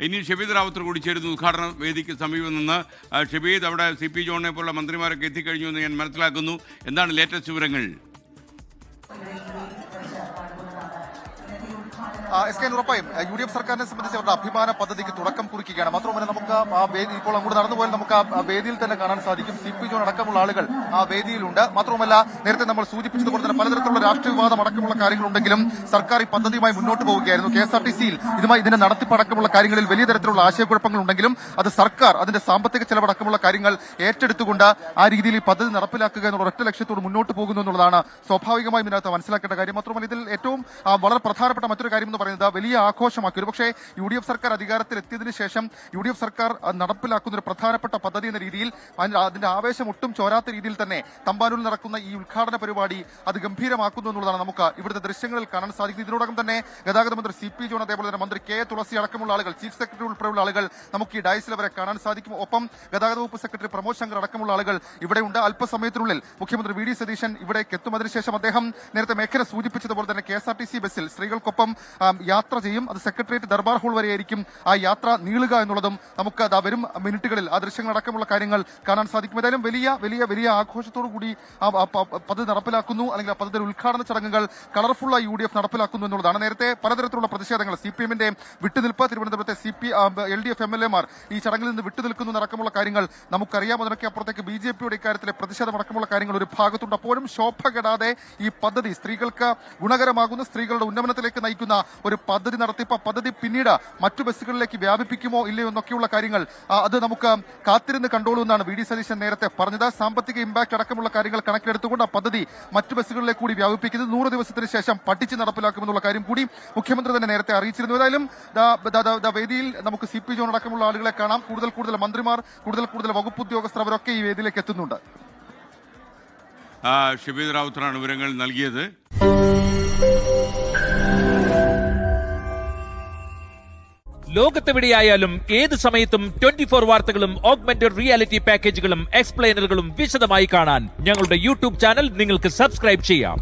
ഇനി ഷബീദ് റാവത്തർ കൂടി ചേരുന്നു ഉദ്ഘാടന വേദിക്ക് സമീപം നിന്ന്. ഷബീദ്, അവിടെ CP ജോണിനെ പോലുള്ള മന്ത്രിമാരൊക്കെ എത്തിക്കഴിഞ്ഞു എന്ന് ഞാൻ മനസ്സിലാക്കുന്നു. എന്താണ് ലേറ്റസ്റ്റ് വിവരങ്ങൾ? ഉറപ്പായും UDF സർക്കാരിനെ സംബന്ധിച്ച് അവരുടെ അഭിമാന പദ്ധതിക്ക് തുടക്കം കുറിക്കുകയാണ്. മാത്രമല്ല നമുക്ക് ആ വേദി ഇപ്പോൾ അങ്ങോട്ട് നടന്നുപോയാൽ നമുക്ക് ആ വേദിയിൽ തന്നെ കാണാൻ സാധിക്കും. CP ജോൺ അടക്കമുള്ള ആളുകൾ ആ വേദിയിലുണ്ട്. മാത്രമല്ല നേരത്തെ നമ്മൾ സൂചിപ്പിച്ചതുപോലെ തന്നെ പലതരത്തിലുള്ള രാഷ്ട്രീയ വിവാദം അടക്കമുള്ള കാര്യങ്ങളുണ്ടെങ്കിലും സർക്കാർ ഈ പദ്ധതിയുമായി മുന്നോട്ട് പോവുകയായിരുന്നു. KSRTCയിൽ ഇതിന്റെ നടത്തിപ്പടക്കമുള്ള കാര്യങ്ങളിൽ വലിയ തരത്തിലുള്ള ആശയക്കുഴപ്പങ്ങൾ ഉണ്ടെങ്കിലും അത് സർക്കാർ അതിന്റെ സാമ്പത്തിക ചെലവടക്കമുള്ള കാര്യങ്ങൾ ഏറ്റെടുത്തുകൊണ്ട് ആ രീതിയിൽ ഈ പദ്ധതി നടപ്പിലാക്കുക എന്നുള്ള ഒറ്റ ലക്ഷ്യത്തോട് മുന്നോട്ട് പോകുന്നു എന്നുള്ളതാണ് സ്വാഭാവികമായും ഇതിനകത്ത് മനസ്സിലാക്കേണ്ട കാര്യം. മാത്രമല്ല ഇതിൽ ഏറ്റവും വളരെ പ്രധാനപ്പെട്ട മറ്റൊരു കാര്യം എന്ന് പറയുന്നത് വലിയ ആഘോഷമാക്കി. ഒരുപക്ഷെ UDF സർക്കാർ അധികാരത്തിൽ എത്തിയതിനു ശേഷം UDF സർക്കാർ നടപ്പിലാക്കുന്ന ഒരു പ്രധാനപ്പെട്ട പദ്ധതി എന്ന രീതിയിൽ അതിന്റെ ആവേശം ഒട്ടും ചോരാത്ത രീതിയിൽ തന്നെ തമ്പാനൂരിൽ നടക്കുന്ന ഈ ഉദ്ഘാടന പരിപാടി അത് ഗംഭീരമാക്കുന്നു എന്നുള്ളതാണ് നമുക്ക് ഇവിടുത്തെ ദൃശ്യങ്ങളിൽ കാണാൻ സാധിക്കുന്നത്. ഇതിനോടകം തന്നെ ഗതാഗത മന്ത്രി CP ജോൺ, അതേപോലെ തന്നെ മന്ത്രി KA തുളസി അടക്കമുള്ള ആളുകൾ, ചീഫ് സെക്രട്ടറി ഉൾപ്പെടെയുള്ള ആളുകൾ നമുക്ക് ഈ ഡയസിൽ അവരെ കാണാൻ സാധിക്കും. ഒപ്പം ഗതാഗത വകുപ്പ് സെക്രട്ടറി പ്രമോദ് ശങ്കർ അടക്കമുള്ള ആളുകൾ ഇവിടെയുണ്ട്. അല്പസമയത്തിനുള്ളിൽ മുഖ്യമന്ത്രി VD സതീശൻ ഇവിടേക്ക് എത്തും. അതിനുശേഷം അദ്ദേഹം നേരത്തെ മേഖല സൂചിപ്പിച്ചതുപോലെ തന്നെ KSRTC ബസ്സിൽ സ്ത്രീകൾക്കൊപ്പം യാത്ര ചെയ്യും. അത് സെക്രട്ടേറിയറ്റ് ദർബാർ ഹാൾ വരെയായിരിക്കും ആ യാത്ര നീളുക എന്നുള്ളതും നമുക്ക് വരും മിനിറ്റുകളിൽ ആ ദൃശ്യങ്ങളടക്കമുള്ള കാര്യങ്ങൾ കാണാൻ സാധിക്കും. ഏതായാലും വലിയ വലിയ വലിയ ആഘോഷത്തോടു കൂടി പദ്ധതി നടപ്പിലാക്കുന്നു, അല്ലെങ്കിൽ ആ പദ്ധതിയുടെ ഉദ്ഘാടന ചടങ്ങുകൾ കളർഫുള്ളായി UDF നടപ്പിലാക്കുന്നു എന്നുള്ളതാണ്. നേരത്തെ പലതരത്തിലുള്ള പ്രതിഷേധങ്ങൾ, CPM-ന്റെ വിട്ടുനിൽപ്പ്, തിരുവനന്തപുരത്തെ LDF MLA-മാർ ഈ ചടങ്ങിൽ നിന്ന് വിട്ടുനിൽക്കുന്നു അടക്കമുള്ള കാര്യങ്ങൾ നമുക്കറിയാം. അതിനൊക്കെ അപ്പുറത്തേക്ക് BJP-യുടെ ഇക്കാര്യത്തിലെ പ്രതിഷേധമടക്കമുള്ള കാര്യങ്ങൾ ഒരു ഭാഗത്തുണ്ട്. അപ്പോഴും ശോഭ കെടാതെ ഈ പദ്ധതി സ്ത്രീകൾക്ക് ഗുണകരമാകുന്ന, സ്ത്രീകളുടെ ഉന്നമനത്തിലേക്ക് നയിക്കുന്ന ഒരു പദ്ധതി നടത്തിപ്പ്, പദ്ധതി പിന്നീട് മറ്റു ബസ്സുകളിലേക്ക് വ്യാപിപ്പിക്കുമോ ഇല്ലയോ എന്നൊക്കെയുള്ള കാര്യങ്ങൾ അത് നമുക്ക് കാത്തിരുന്ന് കണ്ടോളൂ എന്നാണ് VD സതീശൻ നേരത്തെ പറഞ്ഞത്. സാമ്പത്തിക ഇമ്പാക്ട് അടക്കമുള്ള കാര്യങ്ങൾ കണക്കിലെടുത്തുകൊണ്ട് ആ പദ്ധതി മറ്റു ബസ്സുകളിലേക്ക് കൂടി വ്യാപിപ്പിക്കുന്നത് 100 ദിവസത്തിന് ശേഷം പഠിച്ച് നടപ്പിലാക്കുമെന്നുള്ള കാര്യം കൂടി മുഖ്യമന്ത്രി തന്നെ നേരത്തെ അറിയിച്ചിരുന്നു. ഏതായാലും വേദിയിൽ നമുക്ക് CP ജോൺ അടക്കമുള്ള ആളുകളെ കാണാം. കൂടുതൽ മന്ത്രിമാർ, കൂടുതൽ വകുപ്പ് ഉദ്യോഗസ്ഥർ, അവരൊക്കെ ഈ വേദിയിലേക്ക് എത്തുന്നുണ്ട്. ഷബീദ് റാവത്തറാണ് വിവരങ്ങൾ നൽകിയത്. ലോകത്തെവിടെയായാലും ഏത് സമയത്തും 24 വാർത്തകളും ഓഗ്മെന്റഡ് റിയാലിറ്റി പാക്കേജുകളും എക്സ്പ്ലെയിനറുകളും വിശദമായി കാണാൻ ഞങ്ങളുടെ YouTube ചാനൽ നിങ്ങൾക്ക് സബ്സ്ക്രൈബ് ചെയ്യാം.